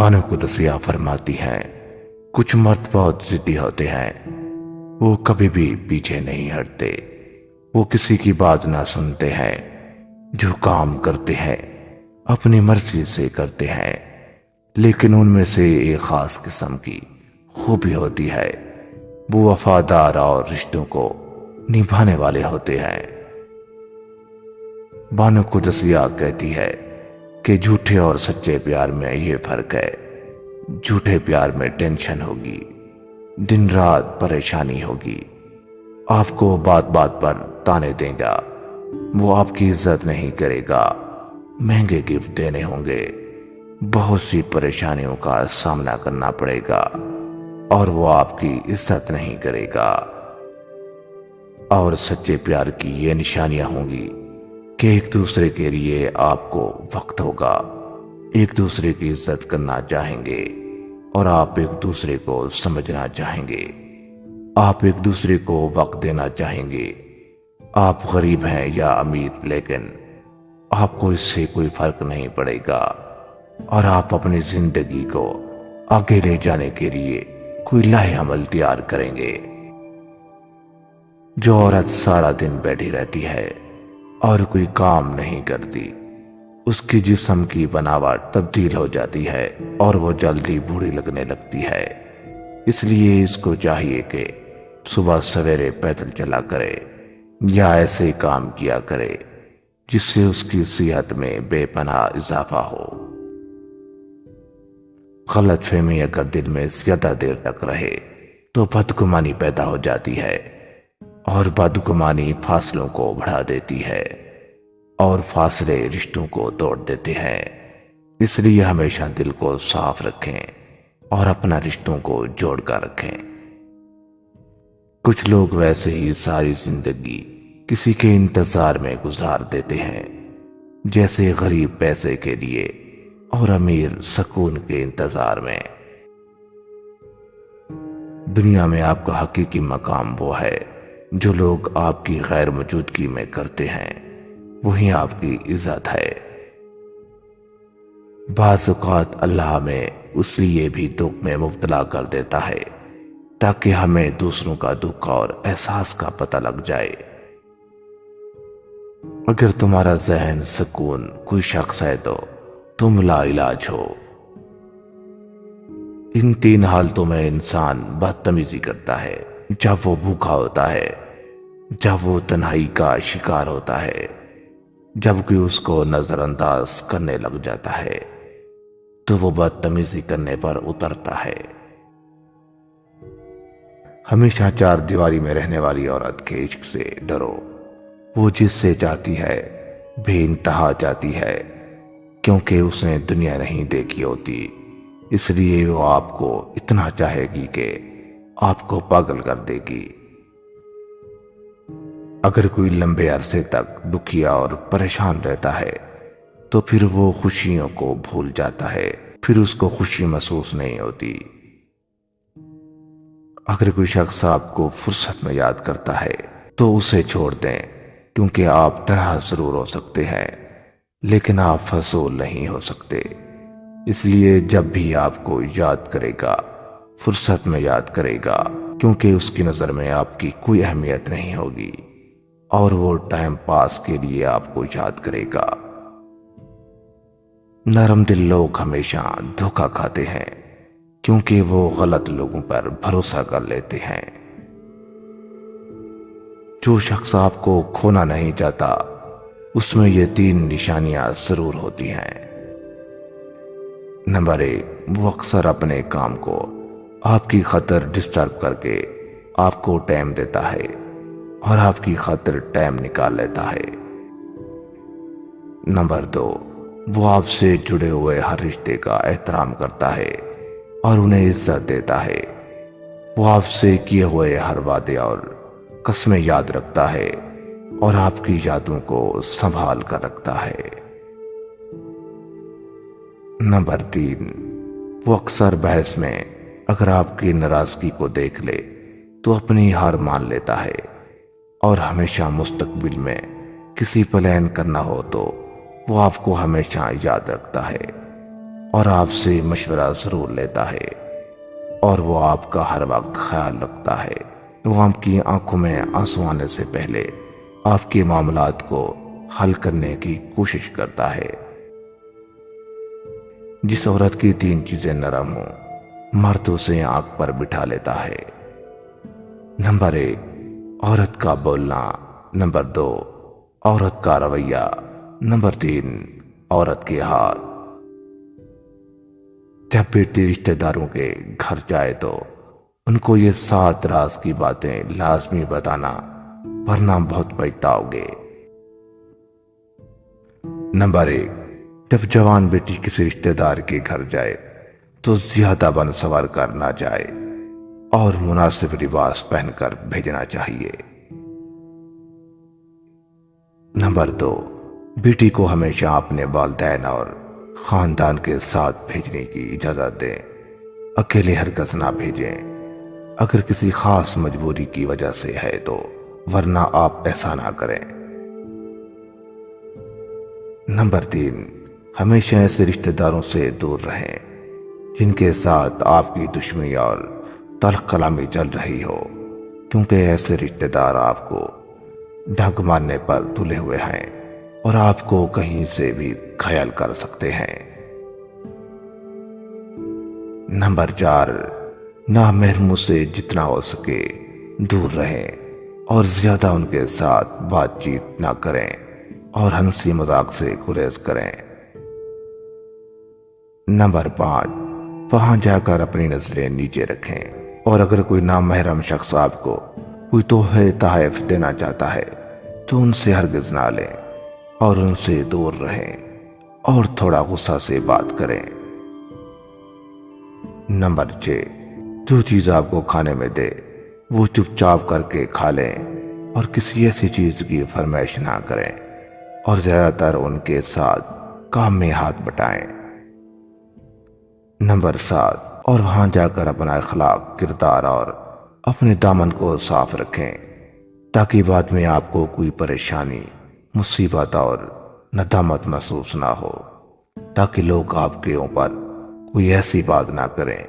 بانو قدسیہ فرماتی ہیں، کچھ مرد بہت ضدی ہوتے ہیں، وہ کبھی بھی پیچھے نہیں ہٹتے، وہ کسی کی بات نہ سنتے ہیں، جو کام کرتے ہیں اپنی مرضی سے کرتے ہیں، لیکن ان میں سے ایک خاص قسم کی خوبی ہوتی ہے، وہ وفادار اور رشتوں کو نبھانے والے ہوتے ہیں۔ بانو قدسیہ کہتی ہے کہ جھوٹے اور سچے پیار میں یہ فرق ہے، جھوٹے پیار میں ٹینشن ہوگی، دن رات پریشانی ہوگی، آپ کو بات بات پر تانے دے گا، وہ آپ کی عزت نہیں کرے گا، مہنگے گفٹ دینے ہوں گے، بہت سی پریشانیوں کا سامنا کرنا پڑے گا، اور وہ آپ کی عزت نہیں کرے گا۔ اور سچے پیار کی یہ نشانیاں ہوں گی کہ ایک دوسرے کے لیے آپ کو وقت ہوگا، ایک دوسرے کی عزت کرنا چاہیں گے، اور آپ ایک دوسرے کو سمجھنا چاہیں گے، آپ ایک دوسرے کو وقت دینا چاہیں گے۔ آپ غریب ہیں یا امیر، لیکن آپ کو اس سے کوئی فرق نہیں پڑے گا، اور آپ اپنی زندگی کو آگے لے جانے کے لیے کوئی لاہ عمل تیار کریں گے۔ جو عورت سارا دن بیٹھی رہتی ہے اور کوئی کام نہیں کرتی، اس کی جسم کی بناوٹ تبدیل ہو جاتی ہے اور وہ جلدی بوڑھی لگنے لگتی ہے۔ اس لیے اس کو چاہیے کہ صبح سویرے پیدل چلا کرے یا ایسے کام کیا کرے جس سے اس کی صحت میں بے پناہ اضافہ ہو۔ غلط فہمی اگر دل میں زیادہ دیر تک رہے تو بدگمانی پیدا ہو جاتی ہے، اور بدگمانی فاصلوں کو بڑھا دیتی ہے، اور فاصلے رشتوں کو توڑ دیتے ہیں۔ اس لیے ہمیشہ دل کو صاف رکھیں اور اپنا رشتوں کو جوڑ کر رکھیں۔ کچھ لوگ ویسے ہی ساری زندگی کسی کے انتظار میں گزار دیتے ہیں، جیسے غریب پیسے کے لیے اور امیر سکون کے انتظار میں۔ دنیا میں آپ کا حقیقی مقام وہ ہے جو لوگ آپ کی غیر موجودگی میں کرتے ہیں، وہی آپ کی عزت ہے۔ بعض اوقات اللہ ہمیں اس لیے بھی دکھ میں مبتلا کر دیتا ہے تاکہ ہمیں دوسروں کا دکھ اور احساس کا پتہ لگ جائے۔ اگر تمہارا ذہن سکون کوئی شخص ہے تو تم لا علاج ہو۔ ان تین حالتوں میں انسان بدتمیزی کرتا ہے: جب وہ بھوکا ہوتا ہے، جب وہ تنہائی کا شکار ہوتا ہے، جب کوئی اس کو نظر انداز کرنے لگ جاتا ہے تو وہ بدتمیزی کرنے پر اترتا ہے۔ ہمیشہ چار دیواری میں رہنے والی عورت کے عشق سے ڈرو، وہ جس سے چاہتی ہے بے انتہا چاہتی ہے، کیونکہ اس نے دنیا نہیں دیکھی ہوتی، اس لیے وہ آپ کو اتنا چاہے گی کہ آپ کو پاگل کر دے گی۔ اگر کوئی لمبے عرصے تک دکھیا اور پریشان رہتا ہے تو پھر وہ خوشیوں کو بھول جاتا ہے، پھر اس کو خوشی محسوس نہیں ہوتی۔ اگر کوئی شخص آپ کو فرصت میں یاد کرتا ہے تو اسے چھوڑ دیں، کیونکہ آپ تنہا ضرور ہو سکتے ہیں لیکن آپ فضول نہیں ہو سکتے۔ اس لیے جب بھی آپ کو یاد کرے گا، فرصت میں یاد کرے گا، کیونکہ اس کی نظر میں آپ کی کوئی اہمیت نہیں ہوگی، اور وہ ٹائم پاس کے لیے آپ کو یاد کرے گا۔ نرم دل لوگ ہمیشہ دھوکہ کھاتے ہیں، کیونکہ وہ غلط لوگوں پر بھروسہ کر لیتے ہیں۔ جو شخص آپ کو کھونا نہیں چاہتا، اس میں یہ تین نشانیاں ضرور ہوتی ہیں۔ نمبر 1، وہ اکثر اپنے کام کو آپ کی خاطر ڈسٹرب کر کے آپ کو ٹائم دیتا ہے اور آپ کی خاطر ٹائم نکال لیتا ہے۔ نمبر 2، وہ آپ سے جڑے ہوئے ہر رشتے کا احترام کرتا ہے اور انہیں عزت دیتا ہے، وہ آپ سے کیے ہوئے ہر وعدے اور قسمیں یاد رکھتا ہے اور آپ کی یادوں کو سنبھال کر رکھتا ہے۔ نمبر 3، وہ اکثر بحث میں اگر آپ کی ناراضگی کو دیکھ لے تو اپنی ہار مان لیتا ہے، اور ہمیشہ مستقبل میں کسی پلان کرنا ہو تو وہ آپ کو ہمیشہ یاد رکھتا ہے اور آپ سے مشورہ ضرور لیتا ہے، اور وہ آپ کا ہر وقت خیال رکھتا ہے۔ وہ آپ کی آنکھوں میں آنسو آنے سے پہلے آپ کے معاملات کو حل کرنے کی کوشش کرتا ہے۔ جس عورت کی 3 چیزیں نرم ہوں، مرد اسے آنکھ پر بٹھا لیتا ہے۔ نمبر 1، عورت کا بولنا۔ نمبر 2، عورت کا رویہ۔ نمبر 3، عورت کے ہاتھ۔ جب بیٹی رشتہ داروں کے گھر جائے تو ان کو یہ 7 راز کی باتیں لازمی بتانا، ورنہ بہت پچھتاؤ گے۔ نمبر 1، جب جوان بیٹی کسی رشتہ دار کے گھر جائے تو زیادہ بن سور کر نہ جائے اور مناسب لباس پہن کر بھیجنا چاہیے۔ نمبر 2، بیٹی کو ہمیشہ اپنے والدین اور خاندان کے ساتھ بھیجنے کی اجازت دیں، اکیلے ہرگز نہ بھیجیں۔ اگر کسی خاص مجبوری کی وجہ سے ہے تو، ورنہ آپ ایسا نہ کریں۔ نمبر 3، ہمیشہ ایسے رشتہ داروں سے دور رہیں جن کے ساتھ آپ کی دشمنی اور تلخ کلامی چل رہی ہو، کیونکہ ایسے رشتہ دار آپ کو ڈنک مارنے پر تلے ہوئے ہیں اور آپ کو کہیں سے بھی گھائل کر سکتے ہیں۔ نمبر 4، نامحرموں سے جتنا ہو سکے دور رہیں اور زیادہ ان کے ساتھ بات چیت نہ کریں اور ہنسی مذاق سے گریز کریں۔ نمبر 5، وہاں جا کر اپنی نظریں نیچے رکھیں، اور اگر کوئی نامحرم شخص آپ کو کوئی تحفے تحائف دینا چاہتا ہے تو ان سے ہرگز نہ لیں اور ان سے دور رہیں اور تھوڑا غصہ سے بات کریں۔ نمبر 6، جو چیز آپ کو کھانے میں دے وہ چپ چاپ کر کے کھا لیں اور کسی ایسی چیز کی فرمائش نہ کریں، اور زیادہ تر ان کے ساتھ کام میں ہاتھ بٹائیں۔ نمبر 7، اور وہاں جا کر اپنا اخلاق، کردار اور اپنے دامن کو صاف رکھیں تاکہ بعد میں آپ کو کوئی پریشانی، مصیبت اور ندامت محسوس نہ ہو، تاکہ لوگ آپ کے اوپر کوئی ایسی بات نہ کریں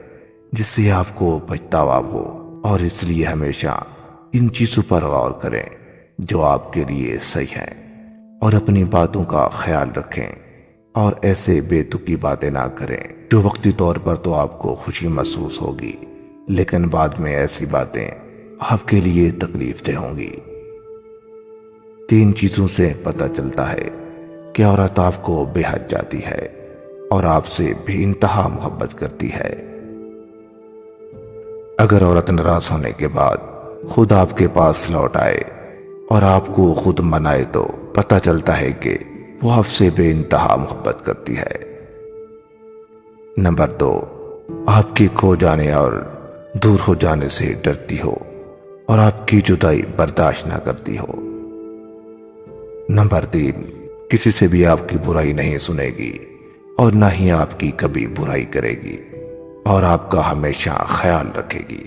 جس سے آپ کو پچھتاوا ہو، اور اس لیے ہمیشہ ان چیزوں پر غور کریں جو آپ کے لیے صحیح ہیں، اور اپنی باتوں کا خیال رکھیں اور ایسے بے تکی باتیں نہ کریں جو وقتی طور پر تو آپ کو خوشی محسوس ہوگی، لیکن بعد میں ایسی باتیں آپ کے لیے تکلیف دہ ہوں گی۔ 3 چیزوں سے پتہ چلتا ہے کہ عورت آپ کو بے حد چاہتی ہے اور آپ سے بے انتہا محبت کرتی ہے۔ اگر عورت ناراض ہونے کے بعد خود آپ کے پاس لوٹ آئے اور آپ کو خود منائے تو پتہ چلتا ہے کہ وہ آپ سے بے انتہا محبت کرتی ہے۔ نمبر 2، آپ کے کھو جانے اور دور ہو جانے سے ڈرتی ہو اور آپ کی جدائی برداشت نہ کرتی ہو۔ نمبر 3، کسی سے بھی آپ کی برائی نہیں سنے گی اور نہ ہی آپ کی کبھی برائی کرے گی، اور آپ کا ہمیشہ خیال رکھے گی۔